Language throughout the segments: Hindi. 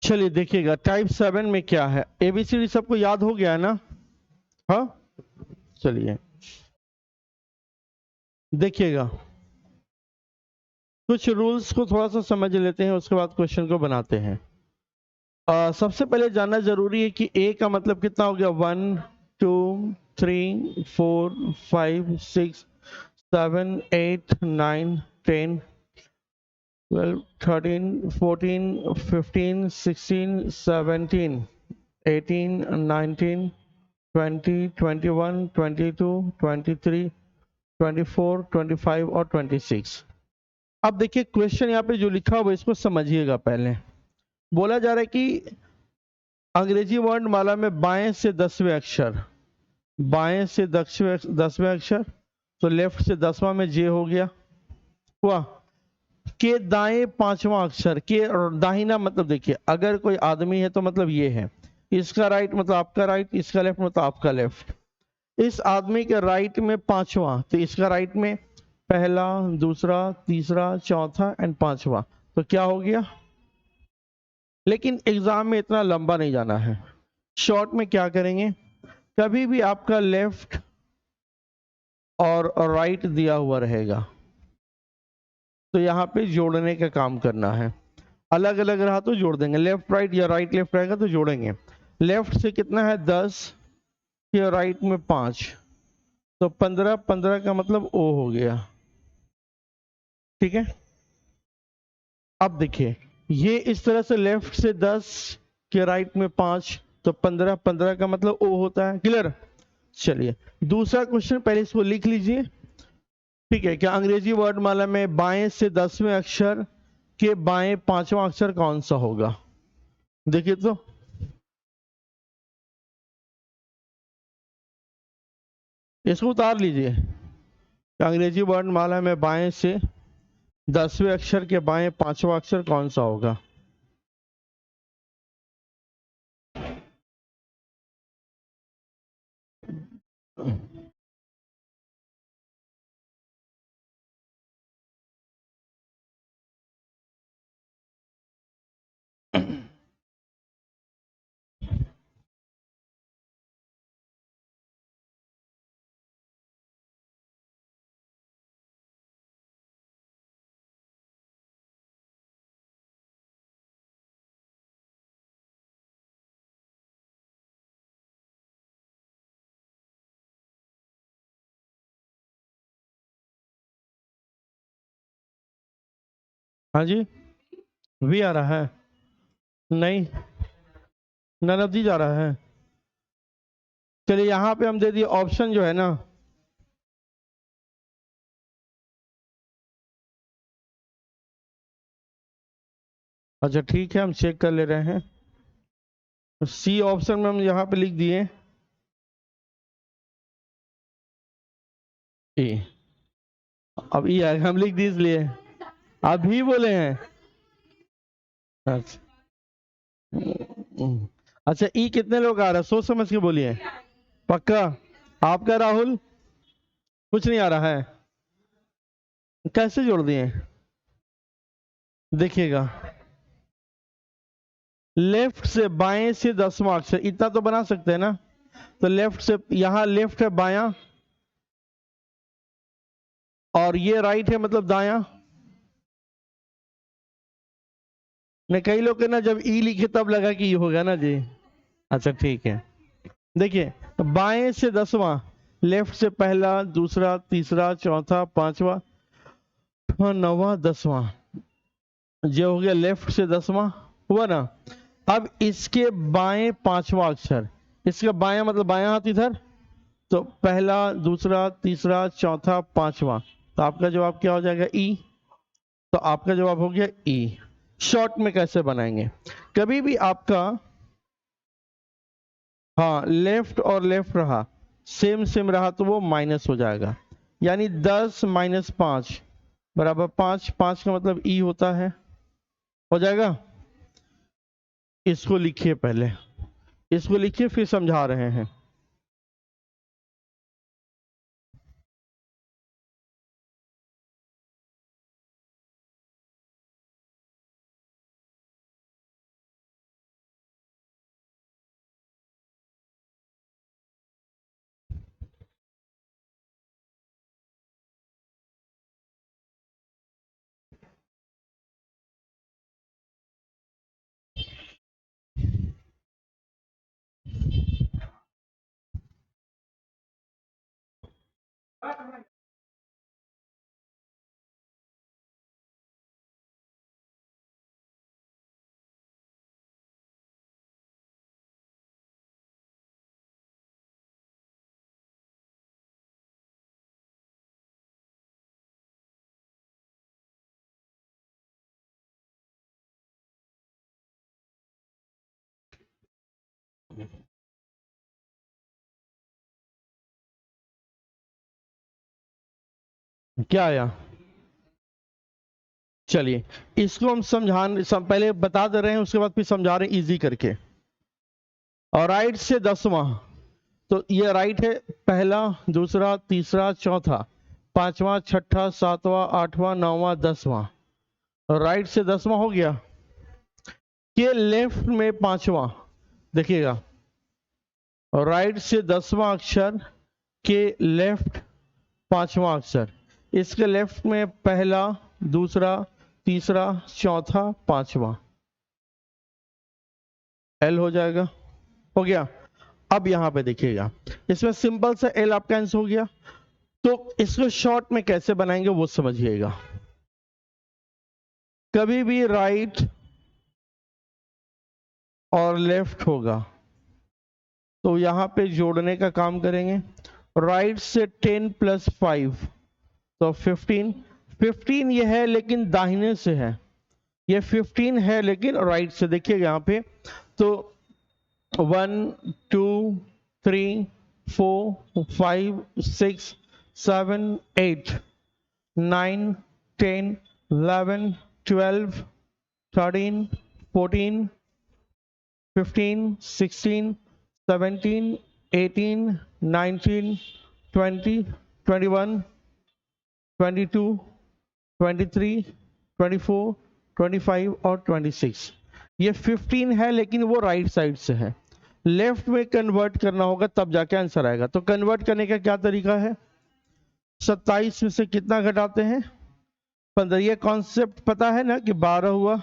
चलिए देखिएगा टाइप 7 में क्या है, एबीसीडी सबको याद हो गया है ना? हाँ, चलिए देखिएगा कुछ रूल्स को थोड़ा सा समझ लेते हैं, उसके बाद क्वेश्चन को बनाते हैं। सबसे पहले जानना जरूरी है कि ए का मतलब कितना हो गया, 1 2 3 4 5 6 7 8 9 10 12 13 14 15 16 17 18 19 20 21 22 23 24 25 और 26। अब देखिए क्वेश्चन यहाँ पे जो लिखा हुआ है इसको समझिएगा। पहले बोला जा रहा है कि अंग्रेजी वर्णमाला में बाएं से 10वें अक्षर, बाएं से 10वें अक्षर, तो लेफ्ट से 10वां में जे हो गया हुआ, के दाएं 5वां अक्षर, के और दाहिना मतलब देखिए अगर कोई आदमी है तो मतलब ये है, इसका राइट मतलब आपका राइट, इसका लेफ्ट मतलब आपका लेफ्ट। इस आदमी के राइट में 5वां, तो इसका राइट में पहला, दूसरा, तीसरा, चौथा एंड 5वां, तो क्या हो गया। लेकिन एग्जाम में इतना लंबा नहीं जाना है, शॉर्ट में क्या करेंगे, कभी भी आपका लेफ्ट और राइट दिया हुआ रहेगा तो यहाँ पे जोड़ने का काम करना है। अलग अलग रहा तो जोड़ देंगे, लेफ्ट राइट या राइट लेफ्ट रहेगा तो जोड़ेंगे। लेफ्ट से कितना है 10, फिर राइट में 5, तो 15, 15 का मतलब ओ हो गया। ठीक है, अब देखिए ये इस तरह से लेफ्ट से 10 के राइट में 5, तो 15, 15 का मतलब ओ होता है। क्लियर? चलिए दूसरा क्वेश्चन पहले इसको लिख लीजिए। ठीक है, क्या अंग्रेजी वर्णमाला में बाएं से 10वें अक्षर के बाएं 5वां अक्षर कौन सा होगा? देखिए तो इसको उतार लीजिए। अंग्रेजी वर्णमाला में बाएं से 10वें अक्षर के बाएं 5वां अक्षर कौन सा होगा? हाँ जी, वी आ रहा है? नहीं, नन ऑफ दीज आ रहा है। चलिए यहाँ पे हम दे दिए ऑप्शन जो है ना, अच्छा ठीक है हम चेक कर ले रहे हैं। सी ऑप्शन में हम यहाँ पे लिख दिए ए, अब ई आएगा, हम लिख दिए इसलिए आप भी बोले हैं। अच्छा, अच्छा ई कितने लोग आ रहा है, सोच समझ के बोलिए। पक्का? आपका राहुल कुछ नहीं आ रहा है? कैसे जोड़ दिए? देखिएगा लेफ्ट से बाएं से 10वां अक्षर, इतना तो बना सकते हैं ना। तो लेफ्ट से यहाँ लेफ्ट है बायां, और ये राइट है मतलब दायां। ने कई लोग के ना जब ई लिखे तब लगा कि ये होगा ना जी। अच्छा ठीक है, देखिए बाएं से 10वां, लेफ्ट से पहला, दूसरा, तीसरा, चौथा, 5वां, 9वां, 10वां, ये हो गया लेफ्ट से 10वां हुआ ना। अब इसके बाएं 5वां अक्षर, इसका बायां मतलब बायां हाथ इधर, तो पहला, दूसरा, तीसरा, चौथा, 5वां, तो आपका जवाब क्या हो जाएगा ई। तो आपका जवाब हो गया ई। शॉर्ट में कैसे बनाएंगे, कभी भी आपका, हाँ लेफ्ट और लेफ्ट रहा, सेम सेम रहा तो वो माइनस हो जाएगा, यानी 10 माइनस 5 बराबर 5, 5 का मतलब ई होता है, हो जाएगा। इसको लिखिए पहले, इसको लिखिए फिर समझा रहे हैं। क्या आया? चलिए इसको हम पहले बता दे रहे हैं, उसके बाद फिर समझा रहे हैं इजी करके। और राइट से 10वां, तो ये राइट है, पहला, दूसरा, तीसरा, चौथा, पांचवा, छठा, सातवां, आठवां, नौवां, 10वां। राइट से 10वां हो गया। के लेफ्ट में 5वां, देखिएगा, राइट से 10वां अक्षर के लेफ्ट 5वां अक्षर, इसके लेफ्ट में पहला, दूसरा, तीसरा, चौथा, 5वां, एल हो जाएगा। हो गया। अब यहां पे देखिएगा, इसमें सिंपल सा एल आपका आंसर हो गया। तो इसको शॉर्ट में कैसे बनाएंगे वो समझिएगा। कभी भी राइट और लेफ्ट होगा तो यहां पे जोड़ने का काम करेंगे। राइट से 10 + 5 तो 15, 15 ये है लेकिन दाहिने से है, ये 15 है लेकिन राइट से। देखिएगा यहाँ पे, तो 1 2 3 4 5 6 7 8 9 10 11 12 13 14 15 16 17 18 19 20 21 22 23 24 25 और 26। ये 15 है लेकिन वो राइट साइड से है, लेफ्ट में कन्वर्ट करना होगा तब जाके आंसर आएगा। तो कन्वर्ट करने का क्या तरीका है? 27 में से कितना घटाते हैं? 15। ये कॉन्सेप्ट पता है ना कि 12 हुआ,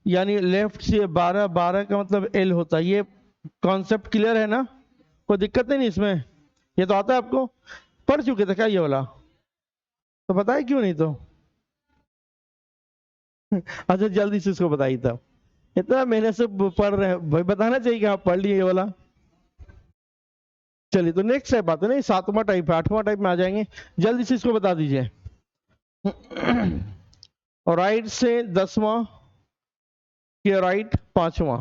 यानी लेफ्ट से 12, 12 का मतलब एल होता है। ये कॉन्सेप्ट क्लियर है ना? कोई दिक्कत नहीं इसमें? ये तो आता है आपको, पढ़ चुके थे क्या ये वाला? तो बताए क्यों नहीं तो? अच्छा जल्दी से इसको बताइए, तब इतना मेहनत से पढ़ रहे हैं भाई, बताना चाहिए कि आप पढ़ लिए ये वाला। चलिए तो नेक्स्ट टाइप आते हैं, नहीं 7वां टाइप है, 8वां टाइप में आ जाएंगे। जल्दी से इसको बता दीजिए। और राइट से 10वां के राइट 5वां,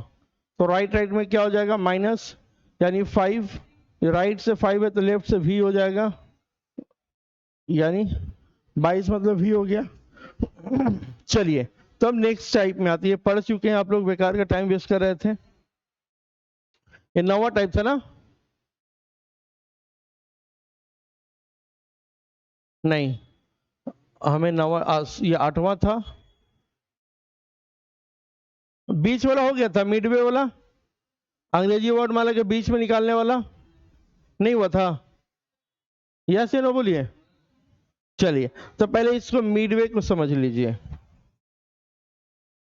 तो राइट राइट में क्या हो जाएगा? माइनस, यानी 5। राइट से 5 है तो लेफ्ट से भी हो जाएगा, यानी 22 मतलब भी हो गया। चलिए तो अब नेक्स्ट टाइप में आती है, पढ़ चुके हैं आप लोग, बेकार का टाइम वेस्ट कर रहे थे। ये 9वां टाइप था ना? नहीं, हमें 9वां, ये 8वां था। बीच वाला हो गया था, मिडवे वाला, अंग्रेजी वर्ड माला के बीच में निकालने वाला नहीं हुआ था। यस या नो बोलिए। चलिए तो पहले इसको मिडवे को समझ लीजिए,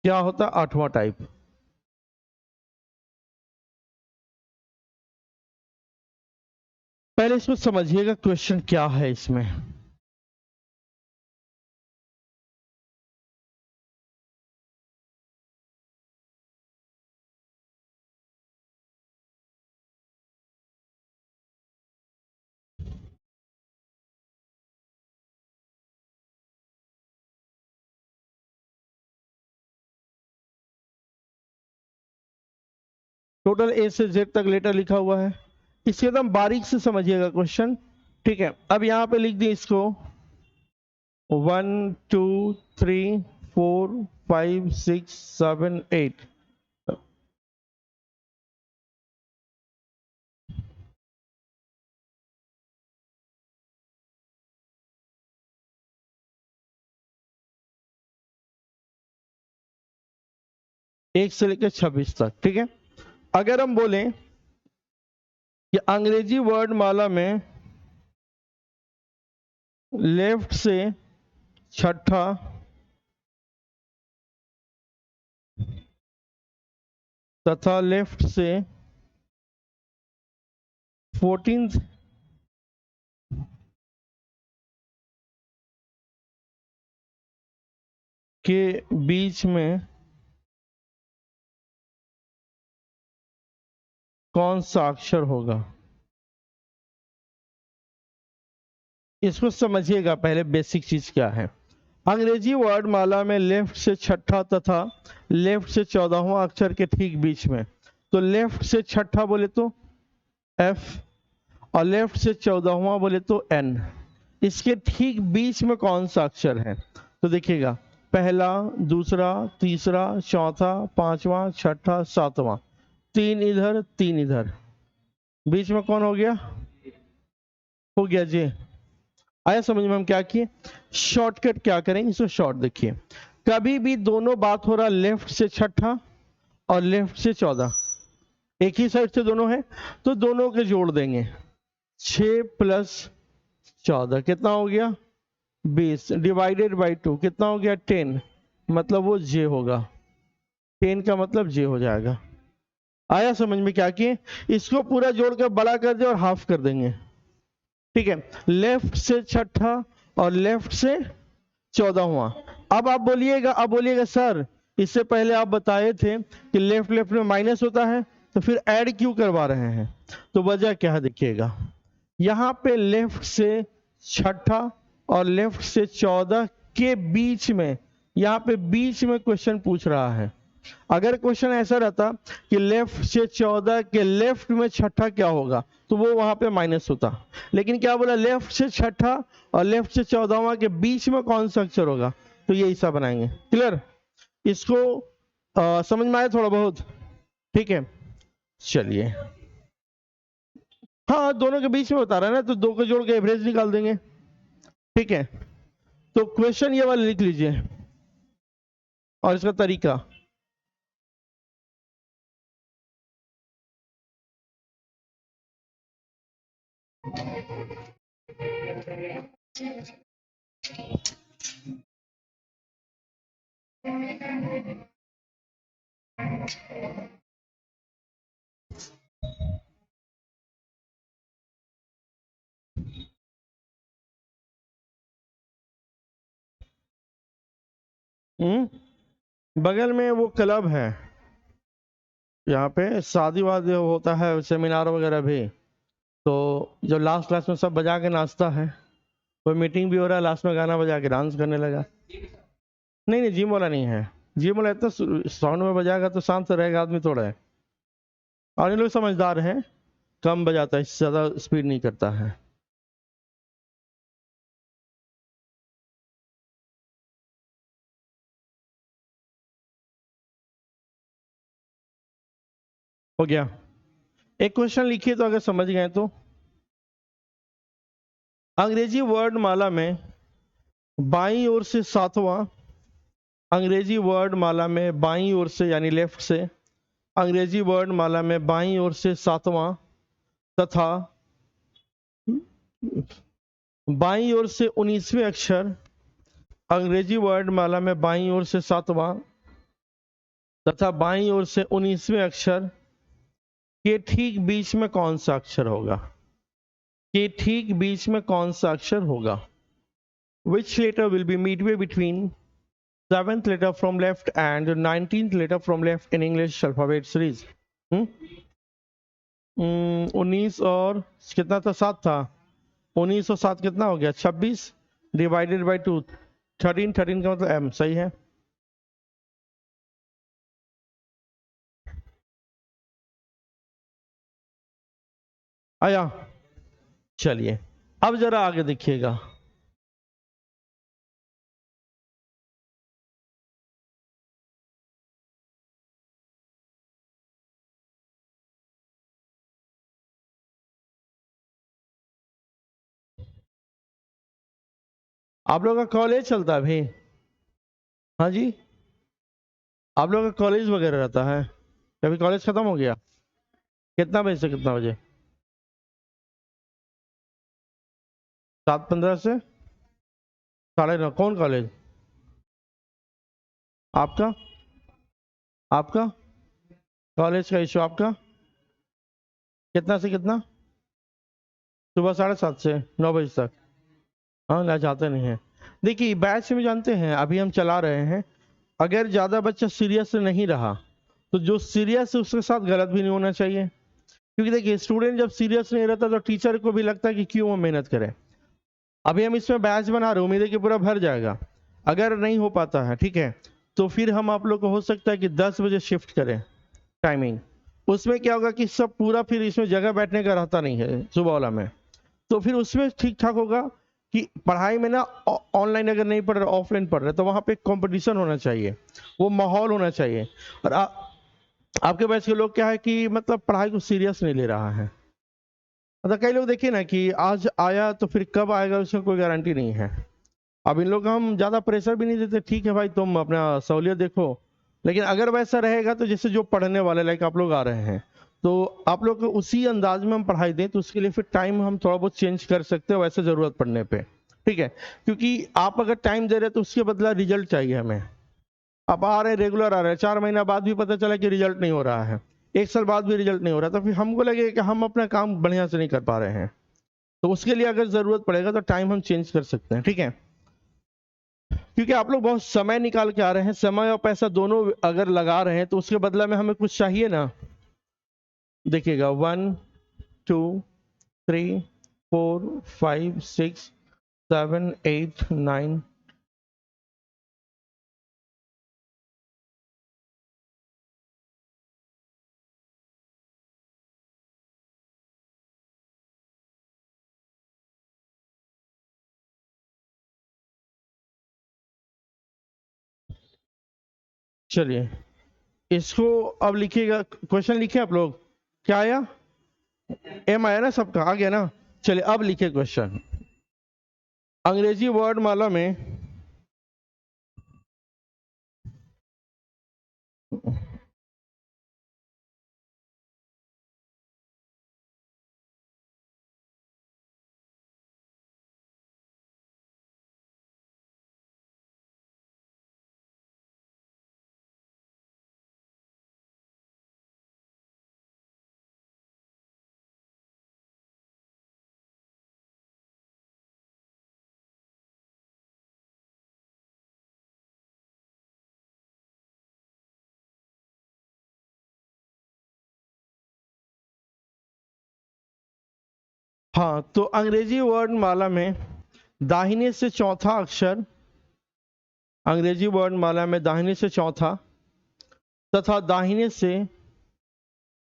क्या होता 8वां टाइप। पहले इसको समझिएगा क्वेश्चन क्या है इसमें। टोटल ए से जेड तक लेटर लिखा हुआ है, इसके एकदम बारीक से समझिएगा क्वेश्चन। ठीक है, अब यहां पे लिख दिए इसको 1 2 3 4 5 6 7 8। एक से लेकर 26 तक। ठीक है, अगर हम बोलें कि अंग्रेजी वर्ड माला में लेफ्ट से छठा तथा लेफ्ट से 14th के बीच में कौन सा अक्षर होगा? इसको समझिएगा पहले, बेसिक चीज क्या है। अंग्रेजी वर्ड माला में लेफ्ट से छठा तथा लेफ्ट से 14वां अक्षर के ठीक बीच में, तो लेफ्ट से छठा बोले तो F, और लेफ्ट से 14वां बोले तो N। इसके ठीक बीच में कौन सा अक्षर है? तो देखिएगा, पहला, दूसरा, तीसरा, चौथा, पांचवा, छठा, सातवां, 3 इधर 3 इधर, बीच में कौन हो गया? हो गया जी। आया समझ में? हम क्या किए, शॉर्टकट क्या करेंगे, इसको शॉर्ट देखिए। कभी भी दोनों बात हो रहा लेफ्ट से छठा और लेफ्ट से 14, एक ही साइड से दोनों है, तो दोनों के जोड़ देंगे। 6 प्लस 14 कितना हो गया? 20 डिवाइडेड बाई 2 कितना हो गया? 10, मतलब वो जे होगा। 10 का मतलब जे हो जाएगा। आया समझ में क्या किए? इसको पूरा जोड़कर बड़ा कर दे और हाफ कर देंगे, ठीक है। लेफ्ट से छठा और लेफ्ट से 14वां। अब आप बोलिएगा, अब बोलिएगा सर इससे पहले आप बताए थे कि लेफ्ट लेफ्ट में माइनस होता है, तो फिर ऐड क्यों करवा रहे हैं? तो वजह क्या है देखिएगा, यहां पे लेफ्ट से छठा और लेफ्ट से 14 के बीच में, यहां पे बीच में क्वेश्चन पूछ रहा है। अगर क्वेश्चन ऐसा रहता कि लेफ्ट से 14 के लेफ्ट में छठा क्या होगा, तो वो वहां पे माइनस होता। लेकिन क्या बोला, लेफ्ट से छठा और लेफ्ट से 14वां के बीच में कौन सा अक्षर होगा, तो ये हिस्सा बनाएंगे। क्लियर? इसको समझ में आया थोड़ा बहुत? ठीक है, चलिए। हाँ, दोनों के बीच में बता रहा है ना, तो दो को जोड़ के एवरेज निकाल देंगे, ठीक है। तो क्वेश्चन ये वाला लिख लीजिए और इसका तरीका। बगल में वो क्लब है, यहाँ पे शादी वादी होता है, सेमिनार वगैरह भी, तो जब लास्ट क्लास में सब बजा के नाचता है, कोई मीटिंग भी हो रहा है, लास्ट में गाना बजा के डांस करने लगा। नहीं नहीं, जिम वाला नहीं है। जिम वाला इतना साउंड में बजाएगा तो शांत रहेगा आदमी थोड़ा है। और ये लोग समझदार हैं, कम बजाता है, इससे ज्यादा स्पीड नहीं करता है। हो गया? एक क्वेश्चन लिखिए तो अगर समझ गए तो। अंग्रेजी वर्ड माला में बाईं ओर से 7वां, अंग्रेजी वर्ड माला में बाईं ओर से यानी लेफ्ट से, अंग्रेजी वर्ड माला में बाईं ओर से 7वां तथा बाईं ओर से 19वें अक्षर, अंग्रेजी वर्ड माला में बाईं ओर से 7वां तथा बाईं ओर से 19वें अक्षर के ठीक बीच में कौन सा अक्षर होगा? के ठीक बीच में कौन सा अक्षर होगा? Which letter will be midway between 7th letter from left and 19th letter from left in English alphabet series? 19 और कितना था? 7 था। 19 और 7 कितना हो गया? 26 डिवाइडेड बाई 2, 13। 13 का मतलब m, सही है। आया? चलिए अब जरा आगे देखिएगा। आप लोग का कॉलेज चलता है अभी? हाँ जी, आप लोग का कॉलेज वगैरह रहता है? अभी कॉलेज खत्म हो गया? कितना बजे से कितना बजे? 7:15 से 9:30। कौन कॉलेज? आपका? आपका कॉलेज का इशू आपका कितना से कितना? सुबह 7:30 से 9 बजे तक? हाँ, ना जाते नहीं है। देखिए बैच में जानते हैं अभी हम चला रहे हैं, अगर ज़्यादा बच्चा सीरियस नहीं रहा तो जो सीरियस है उसके साथ गलत भी नहीं होना चाहिए। क्योंकि देखिए स्टूडेंट जब सीरियस नहीं रहता तो टीचर को भी लगता है कि क्यों वो मेहनत करे। अभी हम इसमें बैच बना रहे, उम्मीद है कि पूरा भर जाएगा। अगर नहीं हो पाता है, ठीक है, तो फिर हम आप लोग को हो सकता है कि 10 बजे शिफ्ट करें टाइमिंग, उसमें क्या होगा कि सब पूरा फिर इसमें जगह बैठने का रहता नहीं है सुबह वाला में, तो फिर उसमें ठीक ठाक होगा कि पढ़ाई में ना ऑनलाइन अगर नहीं पढ़ रहे ऑफलाइन पढ़ रहे तो वहां पे कंपटीशन होना चाहिए, वो माहौल होना चाहिए। और आपके बैच के लोग क्या है कि मतलब पढ़ाई को सीरियस नहीं ले रहा है। मतलब कई लोग देखिए ना कि आज आया तो फिर कब आएगा उसका कोई गारंटी नहीं है। अब इन लोग का हम ज़्यादा प्रेशर भी नहीं देते, ठीक है भाई तुम अपना सहूलियत देखो, लेकिन अगर वैसा रहेगा तो जैसे जो पढ़ने वाले लाइक आप लोग आ रहे हैं तो आप लोग को उसी अंदाज में हम पढ़ाई दें, तो उसके लिए फिर टाइम हम थोड़ा बहुत चेंज कर सकते हो वैसे ज़रूरत पड़ने पे, ठीक है। क्योंकि आप अगर टाइम दे रहे हैं तो उसके बदला रिजल्ट चाहिए हमें। आप आ रहे हैं रेगुलर आ रहे हैं, 4 महीना बाद भी पता चला कि रिजल्ट नहीं हो रहा है, 1 साल बाद भी रिजल्ट नहीं हो रहा, तो फिर हमको लगेगा कि हम अपना काम बढ़िया से नहीं कर पा रहे हैं। तो उसके लिए अगर ज़रूरत पड़ेगा तो टाइम हम चेंज कर सकते हैं, ठीक है। क्योंकि आप लोग बहुत समय निकाल के आ रहे हैं, समय और पैसा दोनों अगर लगा रहे हैं तो उसके बदला में हमें कुछ चाहिए ना। देखिएगा 1 2 3 4 5 6 7 8 9। चलिए इसको अब लिखिएगा, क्वेश्चन लिखे आप लोग, क्या आया, एम आया ना, सबका आ गया ना। चलिए अब लिखिए क्वेश्चन। अंग्रेजी वर्ड माला में हाँ, तो अंग्रेजी वर्ड माला में दाहिने से चौथा अक्षर, अंग्रेजी वर्ण माला में दाहिने से चौथा तथा दाहिने से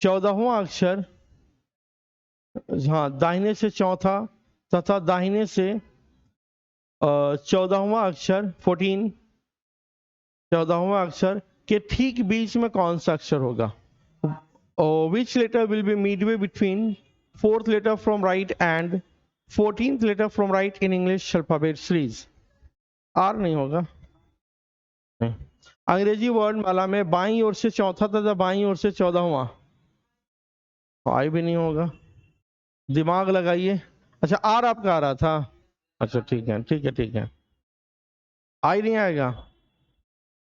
14वां अक्षर, हाँ दाहिने से चौथा तथा दाहिने से 14वां अक्षर 14, 14वां अक्षर के ठीक बीच में कौन सा अक्षर होगा? Which letter will be midway between 4th letter from right and 14th letter from right in English alphabet series? R नहीं होगा, नहीं। अंग्रेजी वर्ड माला में बाईं ओर से चौथा तथा बाईं ओर से 14वां, आई भी नहीं होगा, दिमाग लगाइए। अच्छा आर आपका आ रहा था, अच्छा ठीक है ठीक है ठीक है, आई नहीं आएगा।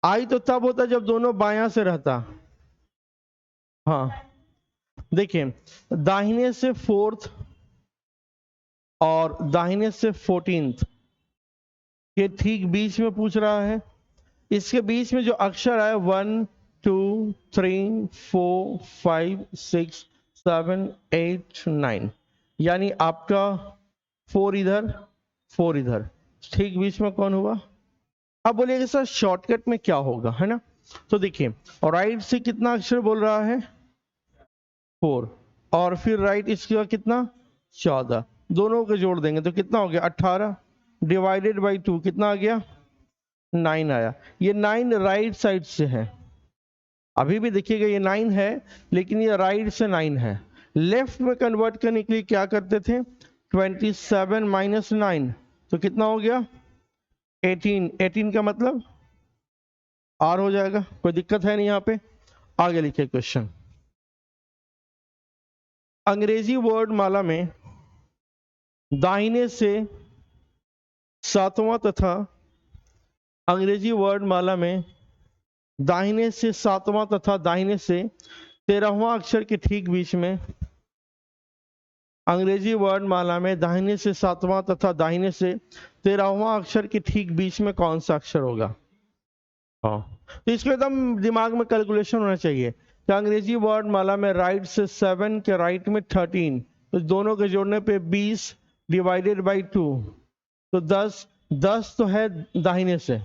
आई तो तब होता जब दोनों बायां से रहता। हाँ देखिए, दाहिने से 4th और दाहिने से 14th के ठीक बीच में पूछ रहा है। इसके बीच में जो अक्षर है 1 2 3 4 5 6 7 8 9, यानी आपका 4 इधर 4 इधर, ठीक बीच में कौन हुआ? अब बोलिएगा सर शॉर्टकट में क्या होगा, है ना। तो देखिए और राइट से कितना अक्षर बोल रहा है 4, और फिर राइट इसके बाद कितना 14, दोनों को जोड़ देंगे तो कितना हो गया 18, डिवाइडेड बाई 2 कितना आ गया 9 आया। ये 9 राइट साइड से है, अभी भी देखिएगा ये 9 है लेकिन ये राइट से 9 है। लेफ्ट में कन्वर्ट करने के लिए क्या करते थे 27 माइनस 9, तो कितना हो गया 18, 18 का मतलब आर हो जाएगा, कोई दिक्कत है नहीं यहाँ पे। आगे लिखिए क्वेश्चन। अंग्रेजी वर्ड माला में दाहिने से 7वां तथा अंग्रेजी वर्ड माला में दाहिने से 7वां तथा दाहिने से 13वां अक्षर के ठीक बीच में, अंग्रेजी वर्ण माला में दाहिने से 7वां तथा दाहिने से 13वां अक्षर के ठीक बीच में कौन सा अक्षर होगा? हाँ तो इसको एकदम दिमाग में कैलकुलेशन होना चाहिए कि अंग्रेजी वर्ण माला में राइट से 7 के राइट में 13, तो दोनों के जोड़ने पे 20 डिवाइडेड बाई 2, तो 10, 10 तो है दाहिने से,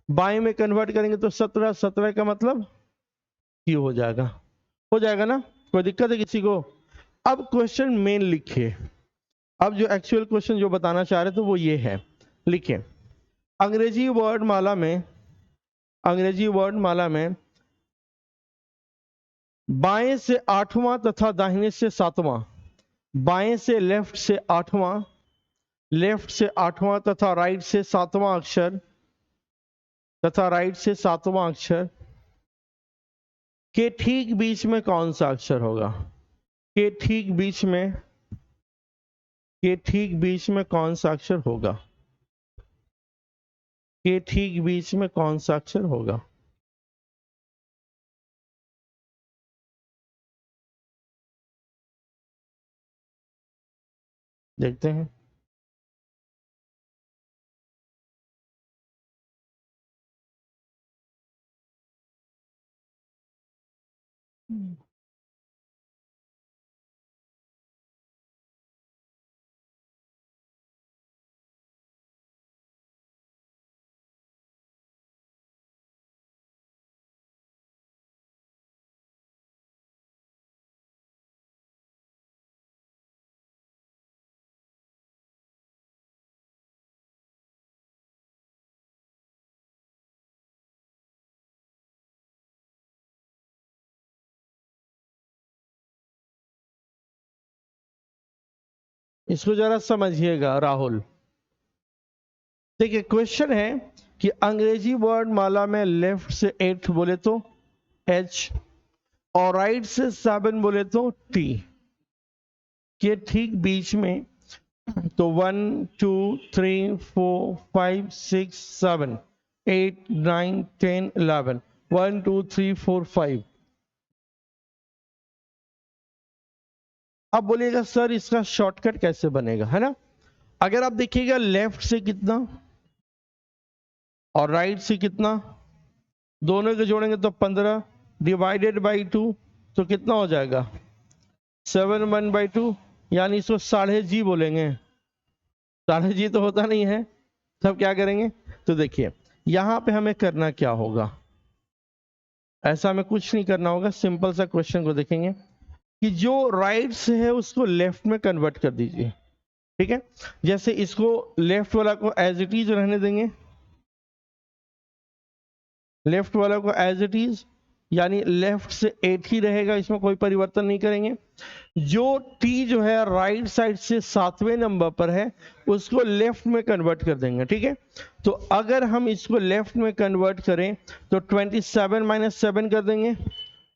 बाएं में कन्वर्ट करेंगे तो 17, 17 का मतलब क्यू हो जाएगा। हो जाएगा ना, कोई दिक्कत है किसी को? अब क्वेश्चन मेन लिखिए। अब जो एक्चुअल क्वेश्चन जो बताना चाह रहे थे वो ये है, लिखिए। अंग्रेजी वर्ड माला में बाएं से 8वां तथा दाहिने से 7वां, बाएं से लेफ्ट से 8वां, लेफ्ट से 8वां तथा राइट से 7वां अक्षर, तथा राइट से 7वां अक्षर के ठीक बीच में कौन सा अक्षर होगा? के ठीक बीच में, के ठीक बीच में कौन सा अक्षर होगा? के ठीक बीच में कौन सा अक्षर होगा? देखते हैं। इसको जरा समझिएगा राहुल। देखिए क्वेश्चन है कि अंग्रेजी वर्ड माला में लेफ्ट से 8 बोले तो H, और राइट से 7 बोले तो T के ठीक बीच में, तो 1 2 3 4 5 6 7 8 9 10 11, 1 2 3 4 5। अब बोलिएगा सर इसका शॉर्टकट कैसे बनेगा, है ना? अगर आप देखिएगा लेफ्ट से कितना और राइट से कितना, दोनों को जोड़ेंगे तो 15 डिवाइडेड बाई 2, तो कितना हो जाएगा? 7 1/2, यानी इसको साढ़े जी बोलेंगे। साढ़े जी तो होता नहीं है, तब क्या करेंगे? तो देखिए यहां पे हमें करना क्या होगा, ऐसा हमें कुछ नहीं करना होगा। सिंपल सा क्वेश्चन को देखेंगे कि जो राइट से है उसको लेफ्ट में कन्वर्ट कर दीजिए, ठीक है? जैसे इसको लेफ्ट वाला को एज इट इज रहने देंगे, लेफ्ट वाला को एज इट इज, यानी लेफ्ट से 8 ही रहेगा, इसमें कोई परिवर्तन नहीं करेंगे। जो टी जो है राइट साइड से 7वें नंबर पर है उसको लेफ्ट में कन्वर्ट कर देंगे, ठीक है? तो अगर हम इसको लेफ्ट में कन्वर्ट करें तो 27 माइनस 7 कर देंगे,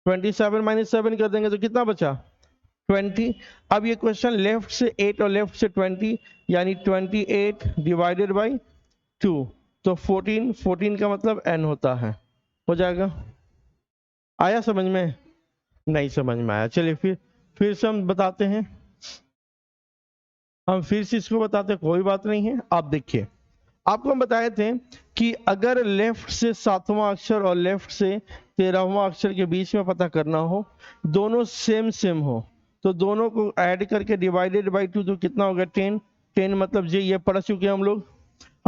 27 माइनस 7 कर देंगे तो कितना बचा? 20। अब ये क्वेश्चन लेफ्ट से 8 और लेफ्ट से 20, यानी 28 डिवाइडेड बाई 2, तो 14, 14 का मतलब n होता है। हो जाएगा? आया समझ में? नहीं समझ में आया, चलिए फिर से हम बताते हैं, हम फिर से इसको बताते हैं, कोई बात नहीं है। आप देखिए, आपको हम बताए थे कि अगर लेफ्ट से 7वां अक्षर और लेफ्ट से 13वां अक्षर के बीच में पता करना हो, दोनों सेम सेम हो, तो दोनों को ऐड करके डिवाइडेड बाई 2, तो कितना होगा? 10। 10 मतलब ये पढ़ चुके हैं हम लोग।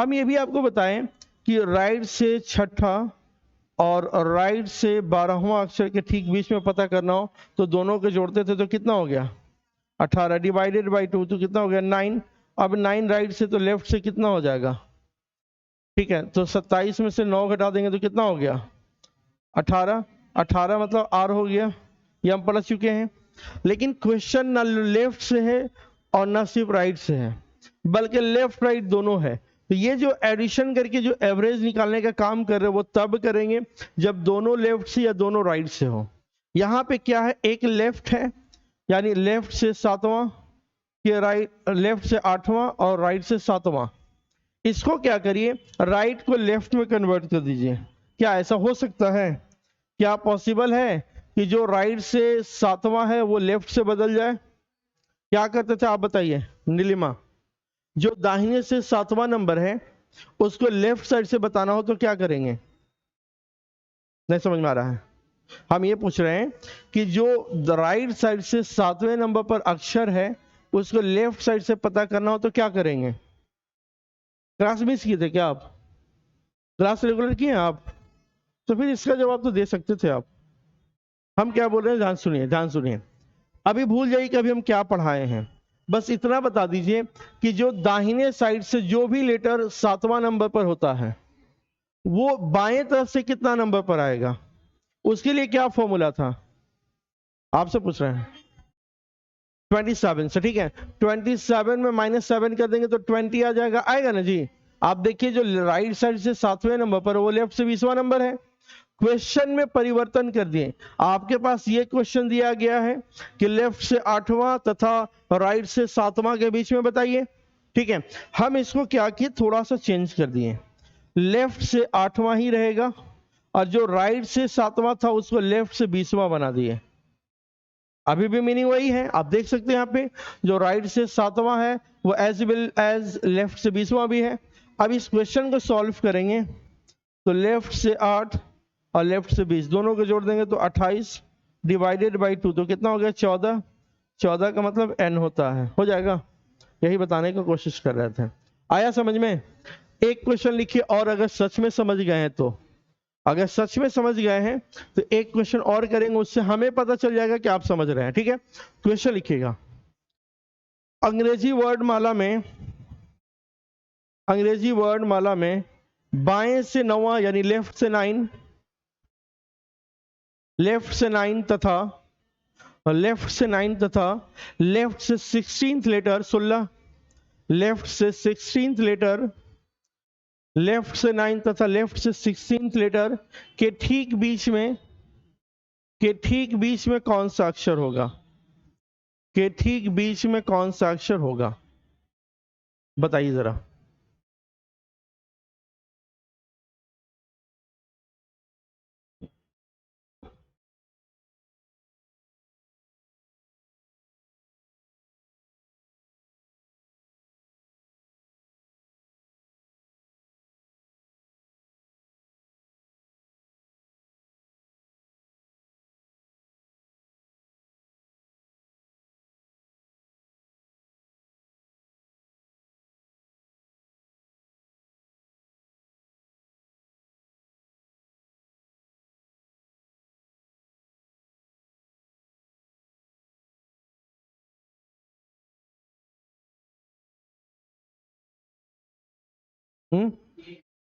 हम ये भी आपको बताएं कि राइट से छठा और राइट से 12वां अक्षर के ठीक बीच में पता करना हो तो दोनों को जोड़ते थे, तो कितना हो गया? 18 डिवाइडेड बाई 2, तो कितना हो गया? 9। अब 9 राइट से, तो लेफ्ट से कितना हो जाएगा? ठीक है, तो 27 में से 9 घटा देंगे तो कितना हो गया? 18। 18 मतलब R हो गया, ये हम पढ़ चुके हैं। लेकिन क्वेश्चन ना लेफ्ट से है और ना सिर्फ राइट से है, बल्कि लेफ्ट राइट दोनों है। तो ये जो एडिशन करके जो एवरेज निकालने का काम कर रहे हैं वो तब करेंगे जब दोनों लेफ्ट से या दोनों राइट से हो। यहाँ पे क्या है, एक लेफ्ट है, यानी लेफ्ट से 7वां, के राइट लेफ्ट से 8वां और राइट से 7वां। इसको क्या करिए, राइट को लेफ्ट में कन्वर्ट कर दीजिए। क्या ऐसा हो सकता है? क्या पॉसिबल है कि जो राइट से 7वां है वो लेफ्ट से बदल जाए? क्या करते थे आप बताइए नीलिमा? जो दाहिने से 7वां नंबर है उसको लेफ्ट साइड से बताना हो तो क्या करेंगे? नहीं समझ में आ रहा है? हम ये पूछ रहे हैं कि जो राइट साइड से 7वें नंबर पर अक्षर है उसको लेफ्ट साइड से पता करना हो तो क्या करेंगे? क्लास मिस किए थे क्या आप? क्लास रेगुलर किए हैं आप? तो फिर इसका जवाब तो दे सकते थे आप। हम क्या बोल रहे हैं, ध्यान सुनिए ध्यान सुनिए। अभी भूल जाइए कि अभी हम क्या पढ़ाए हैं, बस इतना बता दीजिए कि जो दाहिने साइड से जो भी लेटर 7वां नंबर पर होता है वो बाएं तरफ से कितना नंबर पर आएगा, उसके लिए क्या फॉर्मूला था, आपसे पूछ रहे हैं। 27 से, ठीक है। 27 में -7 कर देंगे तो 20 आ जाएगा, आएगा ना जी। आप देखिए जो राइट साइड से 7वें नंबर पर वो लेफ्ट से 20वां नंबर है। क्वेश्चन में परिवर्तन कर दिए, आपके पास ये क्वेश्चन दिया गया है कि लेफ्ट से 8वां तथा राइट से 7वां के बीच में बताइए, ठीक है। हम इसको क्या किए, थोड़ा सा चेंज कर दिए, लेफ्ट से 8वां ही रहेगा और जो राइट से 7वां था उसको लेफ्ट से 20वां बना दिए। अभी भी मीनिंग वही है, आप देख सकते हैं यहाँ पे जो राइट से 7वां है वो एज वेल एज लेफ्ट से 20वां भी है। अब इस क्वेश्चन को सॉल्व करेंगे तो लेफ्ट से 8 और लेफ्ट से 20 दोनों को जोड़ देंगे तो 28 डिवाइडेड बाई 2 तो कितना हो गया 14। 14 का मतलब n होता है, हो जाएगा। यही बताने की कोशिश कर रहे थे, आया समझ में। एक क्वेश्चन लिखिए, और अगर सच में समझ गए हैं तो, अगर सच में समझ गए हैं तो एक क्वेश्चन और करेंगे, उससे हमें पता चल जाएगा कि आप समझ रहे हैं, ठीक है। क्वेश्चन लिखिएगा, अंग्रेजी वर्ड माला में बाएं से 9वां यानी लेफ्ट से 9 तथा लेफ्ट से 16th लेटर 16, लेफ्ट से 16th लेटर, लेफ्ट से 9 तथा लेफ्ट से 16th लेटर के ठीक बीच में कौन सा अक्षर होगा, के ठीक बीच में कौन सा अक्षर होगा, बताइए जरा।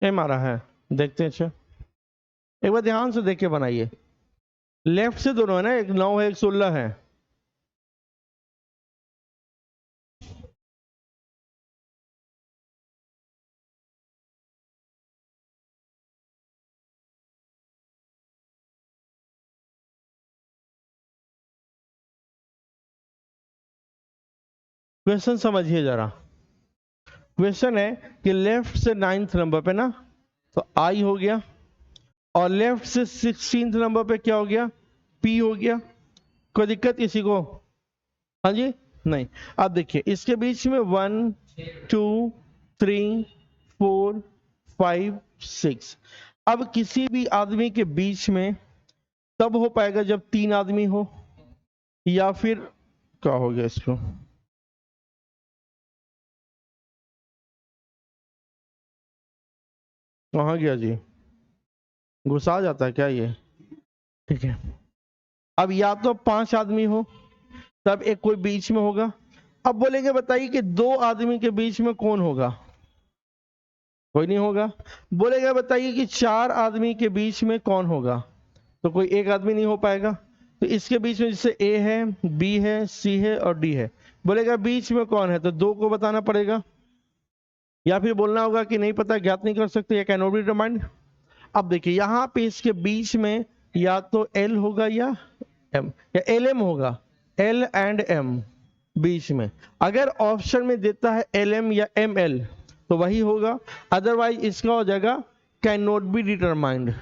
एम आ रहा है, देखते हैं। अच्छा एक बार ध्यान से देख के बनाइए, लेफ्ट से दोनों है ना, एक 9 है एक 16 है। क्वेश्चन समझिए जरा, क्वेश्चन है कि लेफ्ट से 9th नंबर पे ना तो आई हो गया, और लेफ्ट से 16th नंबर पे क्या हो गया, पी हो गया। कोई दिक्कत किसी को, हाँ जी नहीं। अब देखिए इसके बीच में 1 2 3 4 5 6, अब किसी भी आदमी के बीच में तब हो पाएगा जब 3 आदमी हो, या फिर क्या हो गया इसको, कहाँ गया जी, घुसा जाता है क्या ये, ठीक है। अब या तो 5 आदमी हो तब एक कोई बीच में होगा। अब बोलेंगे बताइए कि 2 आदमी के बीच में कौन होगा, कोई नहीं होगा। बोलेगा बताइए कि 4 आदमी के बीच में कौन होगा, तो कोई एक आदमी नहीं हो पाएगा। तो इसके बीच में जैसे ए है, बी है, सी है और डी है, बोलेगा बीच में कौन है, तो 2 को बताना पड़ेगा, या फिर बोलना होगा कि नहीं पता, ज्ञात नहीं कर सकते, या कैन नॉट बी डिटरमाइंड। अब देखिए यहाँ पे इसके बीच में या तो एल होगा या एम, या एल एम होगा, एल एंड एम बीच में। अगर ऑप्शन में देता है एल एम या एम एल तो वही होगा, अदरवाइज इसका हो जाएगा can not be determined,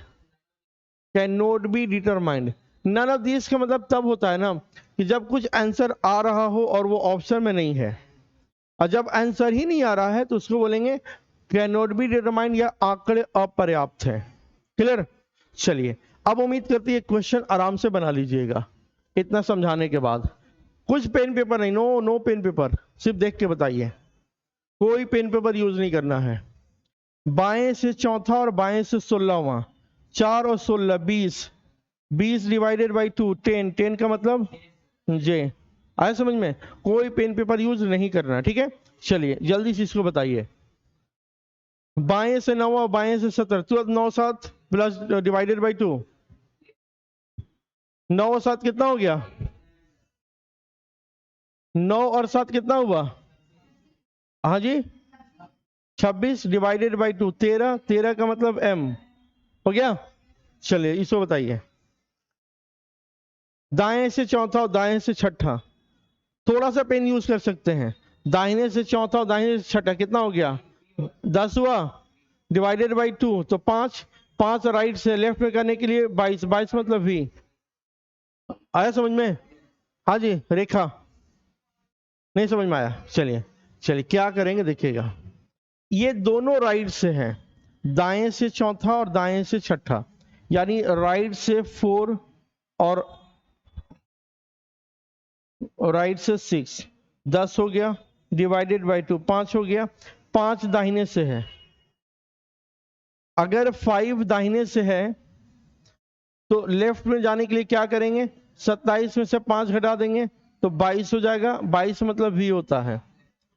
can not be determined. None of this का मतलब तब होता है ना कि जब कुछ आंसर आ रहा हो और वो ऑप्शन में नहीं है, और जब आंसर ही नहीं आ रहा है तो उसको बोलेंगे कैन नॉट बी डिटरमाइंड या आंकड़े अपर्याप्त है। क्लियर, चलिए अब उम्मीद करती है क्वेश्चन आराम से बना लीजिएगा इतना समझाने के बाद। कुछ पेन पेपर नहीं, नो पेन पेपर, सिर्फ देख के बताइए, कोई पेन पेपर यूज नहीं करना है। बाएं से चौथा और बाएं से 16वां, 4 और 16 20, 20 डिवाइडेड बाई 2 10, 10 का मतलब जे। आया समझ में? कोई पेन पेपर यूज नहीं करना, ठीक है। चलिए जल्दी से इसको बताइए। बाएं से 9 और बाएं से 17, तो 9 7 प्लस डिवाइडेड बाई 2, 9 और 7 कितना हो गया? 9 और 7 कितना हुआ? हाँ जी 26 डिवाइडेड बाई 2 13, 13 का मतलब m हो गया। चलिए इसको बताइए। दाएं से चौथा और दाएं से छठा, थोड़ा सा पेन यूज कर सकते हैं। दाहिने से चौथा और दाहिने से छठा कितना हो गया? 10 हुआ डिवाइडेड बाई 2 तो 5, 5 राइट से लेफ्ट में करने के लिए 22, 22 मतलब v। आया समझ में? हाँ जी रेखा, नहीं समझ में आया? चलिए चलिए क्या करेंगे देखिएगा। ये दोनों राइट से हैं, दाएं से चौथा और दाएं से छठा, यानी राइट से 4 और राइट से 6, 10 हो गया डिवाइडेड बाई 2 5 हो गया। 5 दाहिने से है, अगर 5 दाहिने से है तो लेफ्ट में जाने के लिए क्या करेंगे? 27 में से 5 घटा देंगे तो 22 हो जाएगा। 22 मतलब v होता है।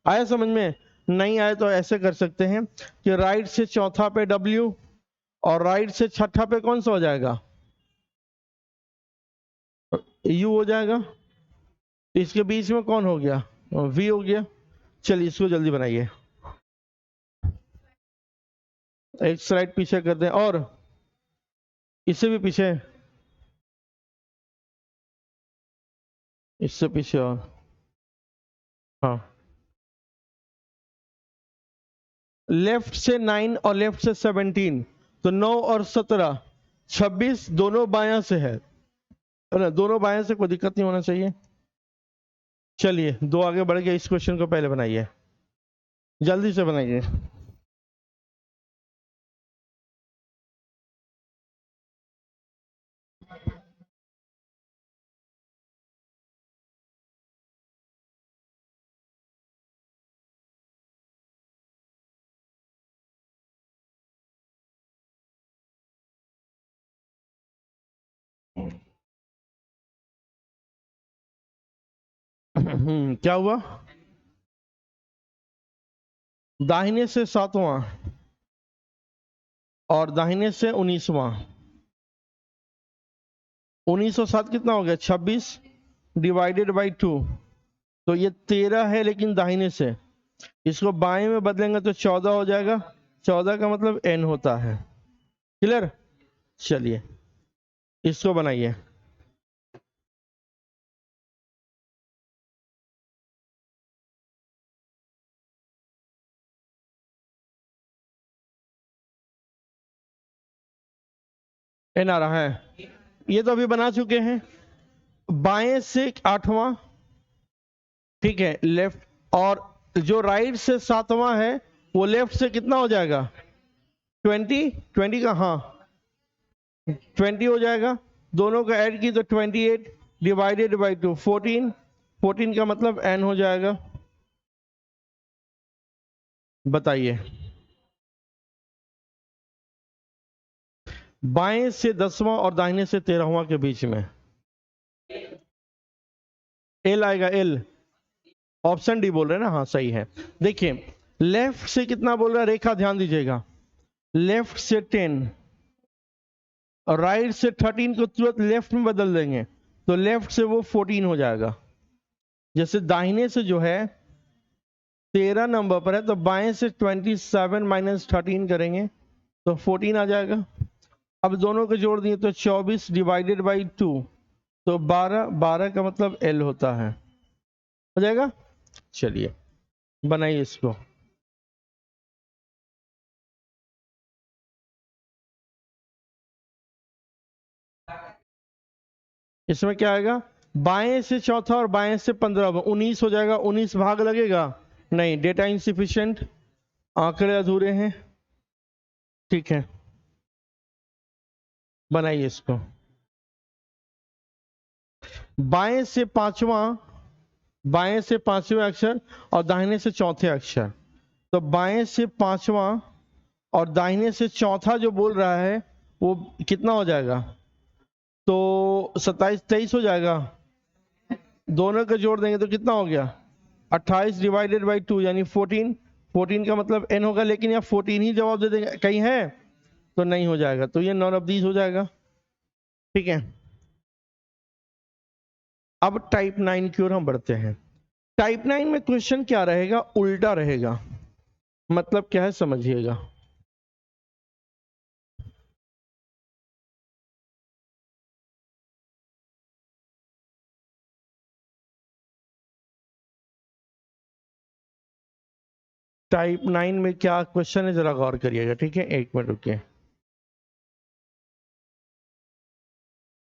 आया समझ में? नहीं आए तो ऐसे कर सकते हैं कि राइट से चौथा पे w और राइट से छठा पे कौन सा हो जाएगा? u हो जाएगा। इसके बीच में कौन हो गया? v हो गया। चलिए इसको जल्दी बनाइए, एक स्लाइड पीछे कर दें और इससे भी पीछे, इससे पीछे और हाँ। लेफ्ट से 9 और लेफ्ट से 17, तो 9 और 17 26 दोनों बायां से है ना? दोनों बायां से, कोई दिक्कत नहीं होना चाहिए। चलिए दो आगे बढ़ गए, इस क्वेश्चन को पहले बनाइए, जल्दी से बनाइए। क्या हुआ? दाहिने से 7वां और दाहिने से 19वां। 19 और 7 कितना हो गया? 26 डिवाइडेड बाई 2, तो ये 13 है लेकिन दाहिने से, इसको बाएं में बदलेंगे तो 14 हो जाएगा। 14 का मतलब n होता है। क्लियर? चलिए इसको बनाइए। n आ रहा है, ये तो अभी बना चुके हैं। बाएं से 8वां, ठीक है, लेफ्ट, और जो राइट से 7वां है वो लेफ्ट से कितना हो जाएगा? 20, 20 का हाँ 20 हो जाएगा। दोनों का ऐड की तो 28 डिवाइडेड बाई 2 14, 14 का मतलब n हो जाएगा। बताइए। बाएं से 10वां और दाहिने से 13वां के बीच में l आएगा, l। ऑप्शन डी बोल रहे हैं ना? हाँ सही है। देखिए लेफ्ट से कितना बोल रहा है, रेखा ध्यान दीजिएगा। लेफ्ट से 10 और राइट से 13 को तुरंत लेफ्ट में बदल देंगे तो लेफ्ट से वो 14 हो जाएगा। जैसे दाहिने से जो है 13 नंबर पर है तो बाएं से 27 माइनस 13 करेंगे तो 14 आ जाएगा। अब दोनों को जोड़ दिए तो 24 डिवाइडेड बाई 2, तो 12, 12 का मतलब l होता है। हो जाएगा। चलिए बनाइए इसको। इसमें क्या आएगा? बाएं से चौथा और बाएं से 15, 19 हो जाएगा। 19 भाग लगेगा? नहीं, डेटा इनसिफिशिएंट, आंकड़े अधूरे हैं। ठीक है बनाइए इसको। बाएं से 5वां, बाएं से 5वें अक्षर और दाहिने से चौथे अक्षर, तो बाएं से 5वां और दाहिने से चौथा जो बोल रहा है वो कितना हो जाएगा? तो 27 23 हो जाएगा, दोनों का जोड़ देंगे तो कितना हो गया 28 डिवाइडेड बाई 2 यानी 14, 14 का मतलब n होगा, लेकिन यहाँ 14 ही जवाब दे देंगे, कहीं है तो नहीं हो जाएगा, तो ये नॉन ऑफ दीज हो जाएगा। ठीक है, अब टाइप 9 की ओर हम बढ़ते हैं। टाइप 9 में क्वेश्चन क्या रहेगा, उल्टा रहेगा। मतलब क्या है समझिएगा। टाइप 9 में क्या क्वेश्चन है जरा गौर करिएगा। ठीक है, एक मिनट रुकिए।